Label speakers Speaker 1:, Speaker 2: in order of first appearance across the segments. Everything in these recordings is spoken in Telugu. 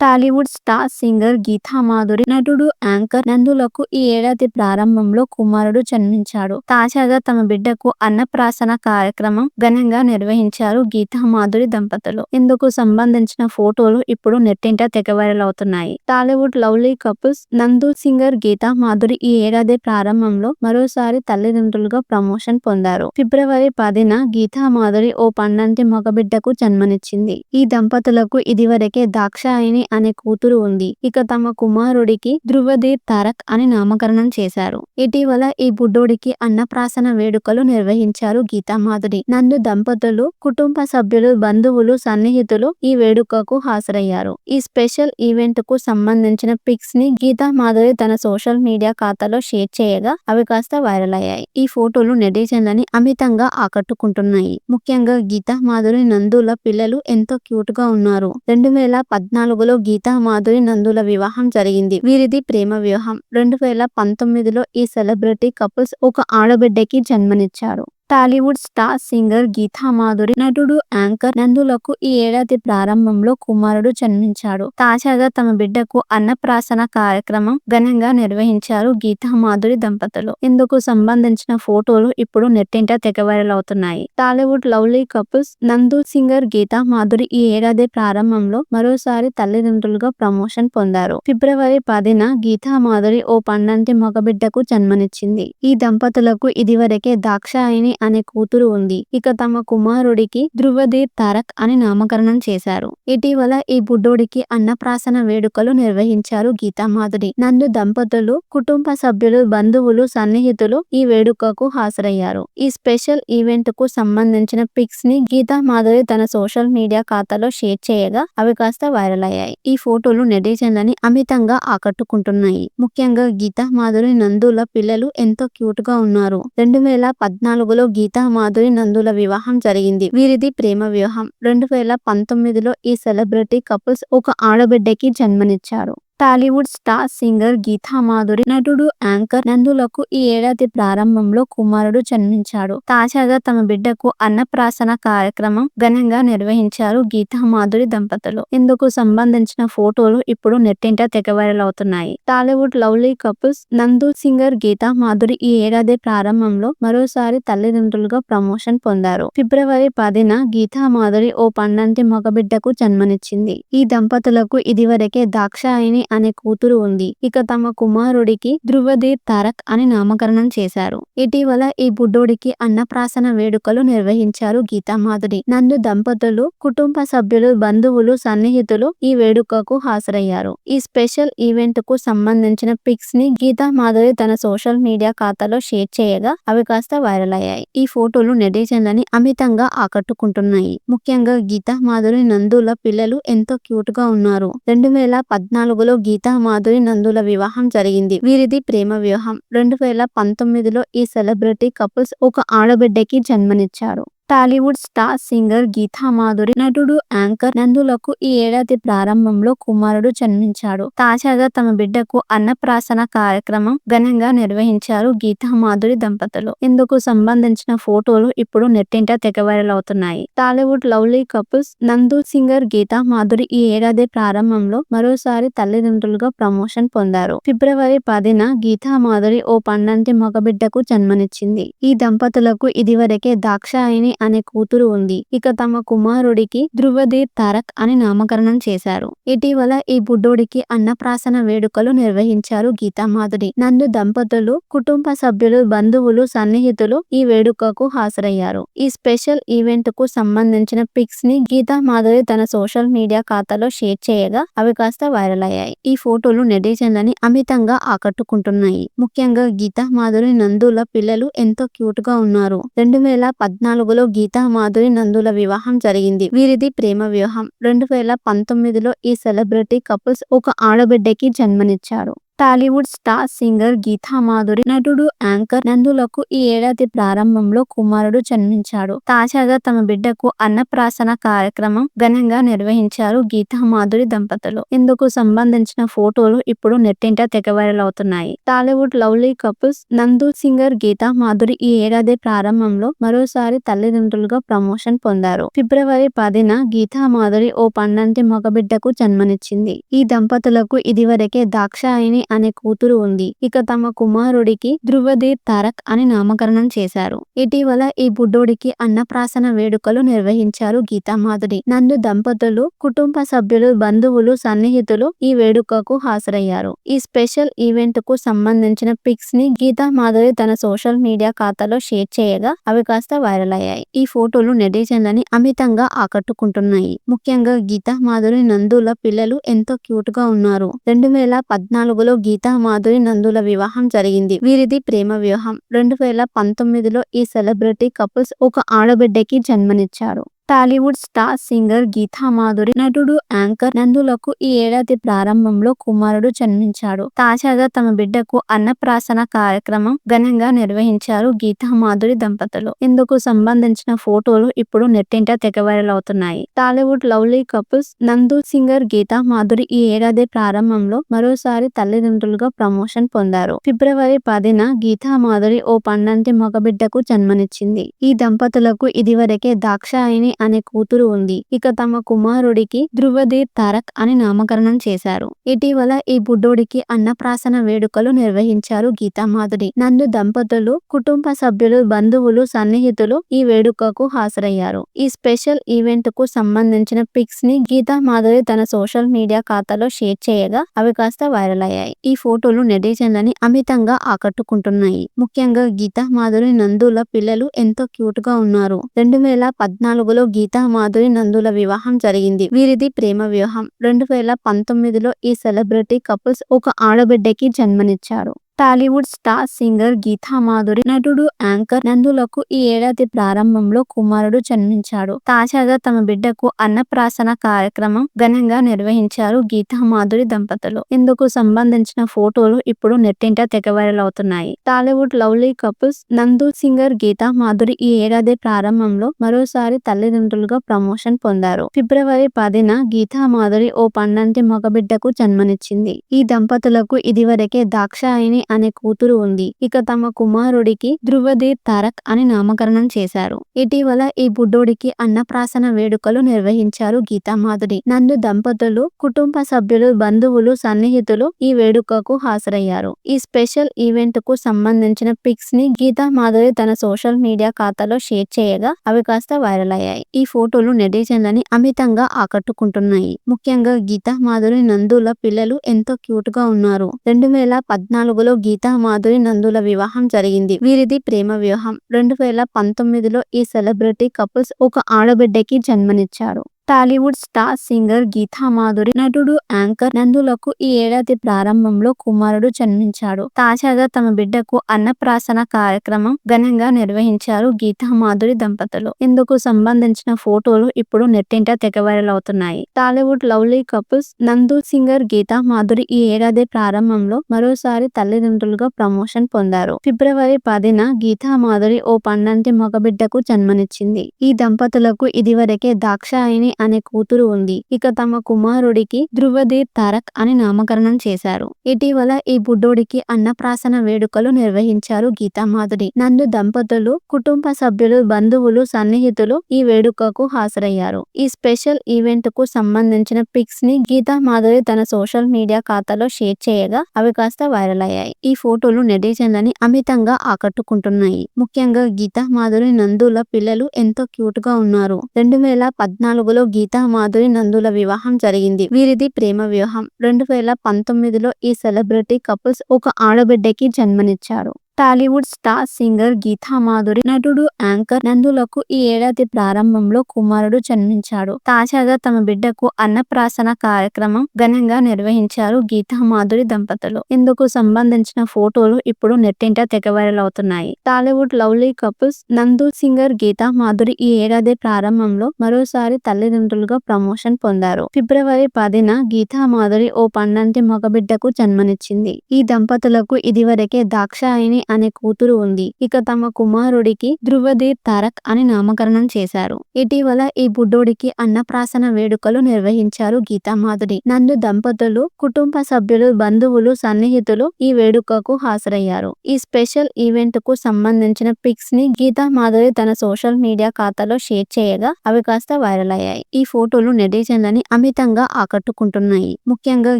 Speaker 1: టాలీవుడ్ స్టార్ సింగర్ గీతా మాధురి, నటుడు, యాంకర్ నందులకు ఈ ఏడాది ప్రారంభంలో కుమారుడు జన్మించాడు. తాజాగా తమ బిడ్డకు అన్నప్రాసన కార్యక్రమం ఘనంగా నిర్వహించారు గీతా మాధురి దంపతులు. ఇందుకు సంబంధించిన ఫోటోలు ఇప్పుడు నెట్టింట తెగ వైరల్ అవుతున్నాయి. టాలీవుడ్ లవ్లీ కపుల్స్ నందు, సింగర్ గీతా మాధురి ఈ ఏడాది ప్రారంభంలో మరోసారి తల్లిదండ్రులుగా ప్రమోషన్ పొందారు. ఫిబ్రవరి 10న గీతా మాధురి ఓ పండంటి మగబిడ్డకు జన్మనిచ్చింది. ఈ దంపతులకు ఇదివరకే దాక్షాయిని అనే కూతురు ఉంది. ఇక తమ కుమారుడికి ధ్రువధీర్ తారక్ అని నామకరణం చేశారు. ఇటీవల ఈ బుడ్డోడికి అన్నప్రాసన వేడుకలు నిర్వహించారు గీతా మాధురి. నందు దంపతులు, కుటుంబ సభ్యులు, బంధువులు, సన్నిహితులు ఈ వేడుకకు హాజరయ్యారు. ఈ స్పెషల్ ఈవెంట్ కు సంబంధించిన పిక్స్ ని గీతా మాధురి తన సోషల్ మీడియా ఖాతాలో షేర్ చేయగా అవి కాస్త వైరల్ అయ్యాయి. ఈ ఫోటోలు నెటిజన్లని అమితంగా ఆకట్టుకుంటున్నాయి. ముఖ్యంగా గీతా మాధురి, నందుల పిల్లలు ఎంతో క్యూట్ గా ఉన్నారు. 2014లో గీతా మాధురి, నందుల వివాహం జరిగింది. వీరిది ప్రేమ వివాహం. 2019లో ఈ సెలబ్రిటీ కపుల్స్ ఒక ఆడబిడ్డకి జన్మనిచ్చారు. టాలీవుడ్ స్టార్ సింగర్ గీతా మాధురి, నటుడు, యాంకర్ నందులకు ఈ ఏడాది ప్రారంభంలో కుమారుడు జన్మించాడు. తాజాగా తమ బిడ్డకు అన్నప్రాసన కార్యక్రమం ఘనంగా నిర్వహించారు గీతా మాధురి దంపతులు. ఇందుకు సంబంధించిన ఫోటోలు ఇప్పుడు నెట్టింట తెగ వైరల్ అవుతున్నాయి. టాలీవుడ్ లవ్లీ కపుల్స్ నందు, సింగర్ గీతా మాధురి ఈ ఏడాది ప్రారంభంలో మరోసారి తల్లిదండ్రులుగా ప్రమోషన్ పొందారు. ఫిబ్రవరి 10న గీతా మాధురి ఓ పండంటి మగబిడ్డకు జన్మనిచ్చింది. ఈ దంపతులకు ఇదివరకే దాక్షాయిని అనే కూతురు ఉంది. ఇక తమ కుమారుడికి ధ్రువధీర్ తారక్ అని నామకరణం చేశారు. ఇటీవల ఈ బుడ్డోడికి అన్నప్రాసన వేడుకలు నిర్వహించారు గీతా మాధురి. నందు దంపతులు, కుటుంబ సభ్యులు, బంధువులు, సన్నిహితులు ఈ వేడుకకు హాజరయ్యారు. ఈ స్పెషల్ ఈవెంట్ కు సంబంధించిన పిక్స్ ని గీతా మాధురి తన సోషల్ మీడియా ఖాతాలో షేర్ చేయగా అవి కాస్త వైరల్ అయ్యాయి. ఈ ఫోటోలు నెటిజన్లని అమితంగా ఆకట్టుకుంటున్నాయి. ముఖ్యంగా గీతా మాధురి, నందుల పిల్లలు ఎంతో క్యూట్ గా ఉన్నారు. 2014లో గీతా మాధురి, నందుల వివాహం జరిగింది. వీరిది ప్రేమ వివాహం. 2019లో ఈ సెలబ్రిటీ కపుల్స్ ఒక ఆడబిడ్డకి జన్మనిచ్చారు. టాలీవుడ్ స్టార్ సింగర్ గీతా మాధురి, నటుడు, యాంకర్ నందులకు ఈ ఏడాది ప్రారంభంలో కుమారుడు జన్మించాడు. తాజాగా తమ బిడ్డకు అన్నప్రాసన కార్యక్రమం ఘనంగా నిర్వహించారు గీతా మాధురి దంపతులు. ఇందుకు సంబంధించిన ఫోటోలు ఇప్పుడు నెట్టింట తెగ వైరల్ అవుతున్నాయి. టాలీవుడ్ లవ్లీ కపుల్స్ నందు, సింగర్ గీతా మాధురి ఈ ఏడాది ప్రారంభంలో మరోసారి తల్లిదండ్రులుగా ప్రమోషన్ పొందారు. ఫిబ్రవరి 10న గీతా మాధురి ఓ పండంటి మగబిడ్డకు జన్మనిచ్చింది. ఈ దంపతులకు ఇదివరకే దాక్షాయిని అనే కూతురు ఉంది. ఇక తమ కుమారుడికి ధ్రువధీర్ తారక్ అని నామకరణం చేశారు. ఇటీవల ఈ బుడ్డోడికి అన్నప్రాసన వేడుకలు నిర్వహించారు గీతా మాధురి. నందు దంపతులు, కుటుంబ సభ్యులు, బంధువులు, సన్నిహితులు ఈ వేడుకకు హాజరయ్యారు. ఈ స్పెషల్ ఈవెంట్ కు సంబంధించిన పిక్స్ ని గీతా మాధురి తన సోషల్ మీడియా ఖాతాలో షేర్ చేయగా అవి కాస్త వైరల్ అయ్యాయి. ఈ ఫోటోలు నెటిజన్లని అమితంగా ఆకట్టుకుంటున్నాయి. ముఖ్యంగా గీతా మాధురి, నందుల పిల్లలు ఎంతో క్యూట్ గా ఉన్నారు. 2014లో గీతా మాధురి, నందుల వివాహం జరిగింది. వీరిది ప్రేమ వివాహం. 2019లో ఈ సెలబ్రిటీ కపుల్స్ ఒక ఆడబిడ్డకి జన్మనిచ్చారు. టాలీవుడ్ స్టార్ సింగర్ గీతా మాధురి, నటుడు, యాంకర్ నందులకు ఈ ఏడాది ప్రారంభంలో కుమారుడు జన్మించాడు. తాజాగా తమ బిడ్డకు అన్నప్రాసన కార్యక్రమం ఘనంగా నిర్వహించారు గీతా మాధురి దంపతులు. ఇందుకు సంబంధించిన ఫోటోలు ఇప్పుడు నెట్టింట తెగ వైరల్ అవుతున్నాయి. టాలీవుడ్ లవ్లీ కపుల్స్ నందు, సింగర్ గీతా మాధురి ఈ ఏడాది ప్రారంభంలో మరోసారి తల్లిదండ్రులుగా ప్రమోషన్ పొందారు. ఫిబ్రవరి 10న గీతా మాధురి ఓ పండంటి మగబిడ్డకు జన్మనిచ్చింది. ఈ దంపతులకు ఇదివరకే దాక్షాయిని అనే కూతురు ఉంది. ఇక తమ కుమారుడికి ధ్రువధీర్ తారక్ అని నామకరణం చేశారు. ఇటీవల ఈ బుడ్డోడికి అన్నప్రాసన వేడుకలు నిర్వహించారు గీతా మాధురి. నందు దంపతులు, కుటుంబ సభ్యులు, బంధువులు, సన్నిహితులు ఈ వేడుకకు హాజరయ్యారు. ఈ స్పెషల్ ఈవెంట్ కు సంబంధించిన పిక్స్ ని గీతా మాధురి తన సోషల్ మీడియా ఖాతాలో షేర్ చేయగా అవి కాస్త వైరల్ అయ్యాయి. ఈ ఫోటోలు నెటిజన్లని అమితంగా ఆకట్టుకుంటున్నాయి. ముఖ్యంగా గీతా మాధురి, నందుల పిల్లలు ఎంతో క్యూట్ గా ఉన్నారు. 2014లో గీతా మాధురి, నందుల వివాహం జరిగింది. వీరిది ప్రేమ వివాహం. 2019లో ఈ సెలబ్రిటీ కపుల్స్ ఒక ఆడబిడ్డకి జన్మనిచ్చారు. టాలీవుడ్ స్టార్ సింగర్ గీతా మాధురి, నటుడు, యాంకర్ నందులకు ఈ ఏడాది ప్రారంభంలో కుమారుడు జన్మించాడు. తాజాగా తమ బిడ్డకు అన్నప్రాసన కార్యక్రమం ఘనంగా నిర్వహించారు గీతా మాధురి దంపతులు. ఇందుకు సంబంధించిన ఫోటోలు ఇప్పుడు నెట్టింట తెగ వైరల్ అవుతున్నాయి. టాలీవుడ్ లవ్లీ కపుల్స్ నందు, సింగర్ గీతా మాధురి ఈ ఏడాది ప్రారంభంలో మరోసారి తల్లిదండ్రులుగా ప్రమోషన్ పొందారు. ఫిబ్రవరి 10న గీతా మాధురి ఓ పండంటి మగబిడ్డకు జన్మనిచ్చింది. ఈ దంపతులకు ఇదివరకే దాక్షాయిని అనే కూతురు ఉంది. ఇక తమ కుమారుడికి ధృవధీర్ తారక్ అని నామకరణం చేశారు. ఇటీవల ఈ బుడ్డోడికి అన్నప్రాసన వేడుకలు నిర్వహించారు గీతా మాధురి. నందు దంపతులు, కుటుంబ సభ్యులు, బంధువులు, సన్నిహితులు ఈ వేడుకకు హాజరయ్యారు. ఈ స్పెషల్ ఈవెంట్ కు సంబంధించిన పిక్స్ ని గీతా మాధురి తన సోషల్ మీడియా ఖాతాలో షేర్ చేయగా అవి కాస్త వైరల్ అయ్యాయి. ఈ ఫోటోలు నెటిజన్లని అమితంగా ఆకట్టుకుంటున్నాయి. ముఖ్యంగా గీతా మాధురి, నందుల పిల్లలు ఎంతో క్యూట్ గా ఉన్నారు. 2014లో గీతా మాధురి, నందుల వివాహం జరిగింది. వీరిది ప్రేమ వివాహం. 2019లో ఈ సెలబ్రిటీ కపుల్స్ ఒక ఆడబిడ్డకి జన్మనిచ్చారు. టాలీవుడ్ స్టార్ సింగర్ గీతా మాధురి, నటుడు, యాంకర్ నందులకు ఈ ఏడాది ప్రారంభంలో కుమారుడు జన్మించాడు. తాజాగా తమ బిడ్డకు అన్నప్రాసన కార్యక్రమం ఘనంగా నిర్వహించారు గీతా మాధురి దంపతులు. ఇందుకు సంబంధించిన ఫోటోలు ఇప్పుడు నెట్టింట తెగ వైరల్ అవుతున్నాయి. టాలీవుడ్ లవ్లీ కపుల్స్ నందు, సింగర్ గీతా మాధురి ఈ ఏడాది ప్రారంభంలో మరోసారి తల్లిదండ్రులుగా ప్రమోషన్ పొందారు. ఫిబ్రవరి 10న గీతా మాధురి ఓ పండంటి మగబిడ్డకు జన్మనిచ్చింది. ఈ దంపతులకు ఇదివరకే దాక్షాయిని అనే కూతురు ఉంది. ఇక తమ కుమారుడికి ధృవధీర్ తారక్ అని నామకరణం చేశారు. ఇటీవల ఈ బుడ్డోడికి అన్నప్రాసన వేడుకలు నిర్వహించారు గీతా మాధురి. నందు దంపతులు, కుటుంబ సభ్యులు, బంధువులు, సన్నిహితులు ఈ వేడుకకు హాజరయ్యారు. ఈ స్పెషల్ ఈవెంట్ కు సంబంధించిన పిక్స్ ని గీతా మాధురి తన సోషల్ మీడియా ఖాతాలో షేర్ చేయగా అవి కాస్త వైరల్ అయ్యాయి. ఈ ఫోటోలు నెటిజన్లని అమితంగా ఆకట్టుకుంటున్నాయి. ముఖ్యంగా గీతా మాధురి, నందుల పిల్లలు ఎంతో క్యూట్ గా ఉన్నారు. 2014లో గీతా మాధురి, నందుల వివాహం జరిగింది. వీరిది ప్రేమ వివాహం. 2019లో ఈ సెలబ్రిటీ కపుల్స్ ఒక ఆడబిడ్డకి జన్మనిచ్చారు. టాలీవుడ్ స్టార్ సింగర్ గీతా మాధురి, నటుడు, యాంకర్ నందులకు ఈ ఏడాది ప్రారంభంలో కుమారుడు జన్మించాడు. తాజాగా తమ బిడ్డకు అన్నప్రాసన కార్యక్రమం ఘనంగా నిర్వహించారు గీతా మాధురి దంపతులు. ఇందుకు సంబంధించిన ఫోటోలు ఇప్పుడు నెట్టింట తెగ వైరల్ అవుతున్నాయి. టాలీవుడ్ లవ్లీ కపుల్స్ నందు, సింగర్ గీతా మాధురి ఈ ఏడాది ప్రారంభంలో మరోసారి తల్లిదండ్రులుగా ప్రమోషన్ పొందారు. ఫిబ్రవరి 10న గీతా మాధురి ఓ పండంటి మగబిడ్డకు జన్మనిచ్చింది. ఈ దంపతులకు ఇదివరకే దాక్షాయిని అనే కూతురు ఉంది. ఇక తమ కుమారుడికి ధృవధీర్ తారక్ అని నామకరణం చేశారు. ఇటీవల ఈ బుడ్డోడికి అన్నప్రాసన వేడుకలు నిర్వహించారు గీతా మాధురి. నందు దంపతులు, కుటుంబ సభ్యులు, బంధువులు, సన్నిహితులు ఈ వేడుకకు హాజరయ్యారు. ఈ స్పెషల్ ఈవెంట్ కు సంబంధించిన పిక్స్ ని గీతా మాధురి తన సోషల్ మీడియా ఖాతాలో షేర్ చేయగా అవి కాస్త వైరల్ అయ్యాయి. ఈ ఫోటోలు నెటిజన్లని అమితంగా ఆకట్టుకుంటున్నాయి. ముఖ్యంగా గీతా మాధురి, నందుల పిల్లలు ఎంతో క్యూట్ గా ఉన్నారు. 2014లో గీతా మాధురి, నందుల వివాహం జరిగింది. వీరిది ప్రేమ వివాహం. 2019లో ఈ సెలబ్రిటీ కపుల్స్ ఒక ఆడబిడ్డకి జన్మనిచ్చారు. టాలీవుడ్ స్టార్ సింగర్ గీతా మాధురి, నటుడు, యాంకర్ నందులకు ఈ ఏడాది ప్రారంభంలో కుమారుడు జన్మించాడు. తాజాగా తమ బిడ్డకు అన్నప్రాసన కార్యక్రమం ఘనంగా నిర్వహించారు గీతా మాధురి దంపతులు. ఇందుకు సంబంధించిన ఫోటోలు ఇప్పుడు నెట్టింట తెగ వైరల్ అవుతున్నాయి. టాలీవుడ్ లవ్లీ కపుల్స్ నందు, సింగర్ గీతా మాధురి ఈ ఏడాది ప్రారంభంలో మరోసారి తల్లిదండ్రులుగా ప్రమోషన్ పొందారు. ఫిబ్రవరి 10న గీతా మాధురి ఓ పండంటి మగబిడ్డకు జన్మనిచ్చింది. ఈ దంపతులకు ఇదివరకే దాక్షాయిని అనే కూతురు ఉంది. ఇక తమ కుమారుడికి ధృవధీర్ తారక్ అని నామకరణం చేశారు. ఇటీవల ఈ బుడ్డోడికి అన్నప్రాసన వేడుకలు నిర్వహించారు గీతా మాధురి. నందు దంపతులు, కుటుంబ సభ్యులు, బంధువులు, సన్నిహితులు ఈ వేడుకకు హాజరయ్యారు. ఈ స్పెషల్ ఈవెంట్ కు సంబంధించిన పిక్స్ ని గీతా మాధురి తన సోషల్ మీడియా ఖాతాలో షేర్ చేయగా అవి కాస్త వైరల్ అయ్యాయి. ఈ ఫోటోలు నెటిజన్లని అమితంగా ఆకట్టుకుంటున్నాయి. ముఖ్యంగా గీతా మాధురి, నందుల పిల్లలు ఎంతో క్యూట్ గా ఉన్నారు. 2014లో గీతా మాధురి, నందుల వివాహం జరిగింది. వీరిది ప్రేమ వివాహం. 2019లో ఈ సెలబ్రిటీ కపుల్స్ ఒక ఆడబిడ్డకి జన్మనిచ్చారు. టాలీవుడ్ స్టార్ సింగర్ గీతా మాధురి, నటుడు యాంకర్ నందులకు ఈ ఏడాది ప్రారంభంలో కుమారుడు జన్మించాడు. తాజాగా తమ బిడ్డకు అన్నప్రాసన కార్యక్రమం ఘనంగా నిర్వహించారు గీతా మాధురి దంపతులు. ఇందుకు సంబంధించిన ఫోటోలు ఇప్పుడు నెట్టింట తెగ వైరల్ అవుతున్నాయి. టాలీవుడ్ లవ్లీ కపుల్స్ నందు, సింగర్ గీతా మాధురి ఈ ఏడాది ప్రారంభంలో మరోసారి తల్లిదండ్రులుగా ప్రమోషన్ పొందారు. ఫిబ్రవరి 10న గీతా మాధురి ఓ పండంటి మగబిడ్డకు జన్మనిచ్చింది. ఈ దంపతులకు ఇదివరకే దాక్షాయిని అనే కూతురు ఉంది. ఇక తమ కుమారుడికి ధృవధీర్ తారక్ అని నామకరణం చేశారు. ఇటీవల ఈ బుడ్డోడికి అన్నప్రాసన వేడుకలు నిర్వహించారు గీతా మాధురి. నందు దంపతులు, కుటుంబ సభ్యులు, బంధువులు, సన్నిహితులు ఈ వేడుకకు హాజరయ్యారు. ఈ స్పెషల్ ఈవెంట్ కు సంబంధించిన పిక్స్ ని గీతా మాధురి తన సోషల్ మీడియా ఖాతాలో షేర్ చేయగా అవి కాస్త వైరల్ అయ్యాయి. ఈ ఫోటోలు నెటిజన్లని అమితంగా ఆకట్టుకుంటున్నాయి. ముఖ్యంగా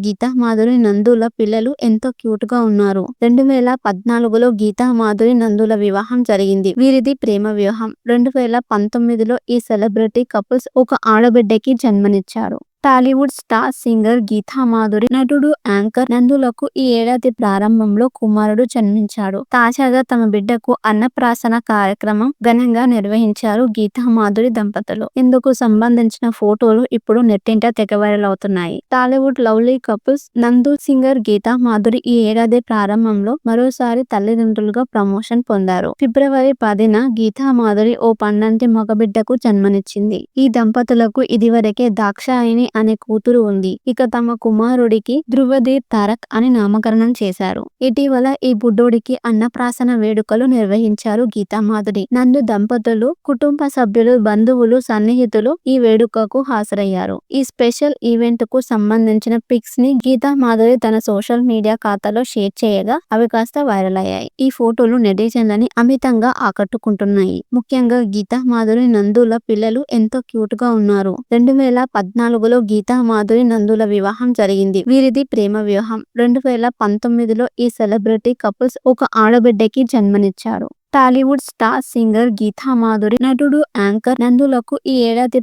Speaker 1: గీతా మాధురి, నందుల పిల్లలు ఎంతో క్యూట్ గా ఉన్నారు. 2014లో గీతా మాధురి, నందుల వివాహం జరిగింది. వీరిది ప్రేమ వివాహం. 2019లో ఈ సెలబ్రిటీ కపుల్స్ ఒక ఆడబిడ్డకి జన్మనిచ్చారు. టాలీవుడ్ స్టార్ సింగర్ గీతా మాధురి, నటుడు యాంకర్ నందులకు ఈ ఏడాది ప్రారంభంలో కుమారుడు జన్మించాడు. తాజాగా తమ బిడ్డకు అన్నప్రాసన కార్యక్రమం ఘనంగా నిర్వహించారు గీతా మాధురి దంపతులు. ఇందుకు సంబంధించిన ఫోటోలు ఇప్పుడు నెట్టింట తెగ వైరల్ అవుతున్నాయి. టాలీవుడ్ లవ్లీ కపుల్స్ నందు, సింగర్ గీతా మాధురి ఈ ఏడాది ప్రారంభంలో మరోసారి తల్లిదండ్రులుగా ప్రమోషన్ పొందారు. ఫిబ్రవరి 10న గీతా మాధురి ఓ పండంటి మగబిడ్డకు జన్మనిచ్చింది. ఈ దంపతులకు ఇదివరకే దాక్షాయిని అనే కూతురు ఉంది. ఇక తమ కుమారుడికి ధృవధీర్ తారక్ అని నామకరణం చేశారు. ఇటీవల ఈ బుడ్డోడికి అన్నప్రాసన వేడుకలు నిర్వహించారు గీతా మాధురి. నందు దంపతులు, కుటుంబ సభ్యులు, బంధువులు, సన్నిహితులు ఈ వేడుకకు హాజరయ్యారు. ఈ స్పెషల్ ఈవెంట్ కు సంబంధించిన పిక్స్ ని గీతా మాధురి తన సోషల్ మీడియా ఖాతాలో షేర్ చేయగా అవి కాస్త వైరల్ అయ్యాయి. ఈ ఫోటోలు నెటిజన్లని అమితంగా ఆకట్టుకుంటున్నాయి. ముఖ్యంగా గీతా మాధురి, నందుల పిల్లలు ఎంతో క్యూట్ గా ఉన్నారు. 2014లో గీతా మాధురి, నందుల వివాహం జరిగింది. వీరిది ప్రేమ వివాహం. 2019లో ఈ సెలబ్రిటీ కపుల్స్ ఒక ఆడబిడ్డకి జన్మనిచ్చారు. టాలీవుడ్ స్టార్ సింగర్ గీతా మాధురి, నటుడు యాంకర్ నందులకు ఈ ఏడాది